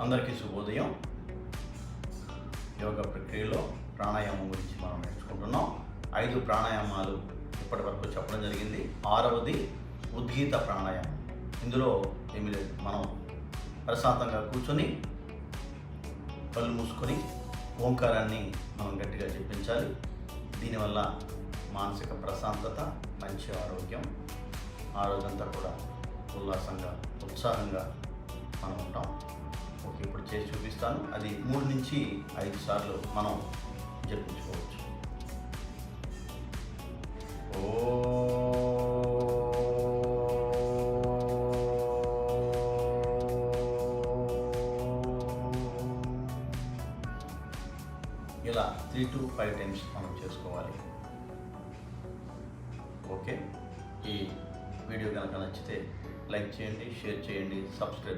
అందరికీ శుభోదయం. యోగా ప్రక్రియలో ప్రాణాయామం గురించి మనం నేర్చుకుంటున్నాం. 5 ప్రాణాయామాలు ఇప్పటి వరకు చెప్పడం జరిగింది. 6వది ఉద్గీత ప్రాణాయామం. ఇందులో ఏమీ లేదు, మనం ప్రశాంతంగా కూర్చొని కళ్ళు మూసుకొని ఓంకారాన్ని మనం గట్టిగా చెప్పించాలి. దీనివల్ల మానసిక ప్రశాంతత, మంచి ఆరోగ్యం, ఆ రోజంతా కూడా ఉల్లాసంగా ఉత్సాహంగా మనం ఉంటాం. ఓకే, ఇప్పుడు చేసి చూపిస్తాను. అది 3 నుంచి 5 సార్లు మనం జపించుకోవచ్చు. ఇలా 3 to 5 టైమ్స్ మనం చేసుకోవాలి. ఓకే, ఈ వీడియో కనుక నచ్చితే లైక్ చేయండి, షేర్ చేయండి, సబ్స్క్రైబ్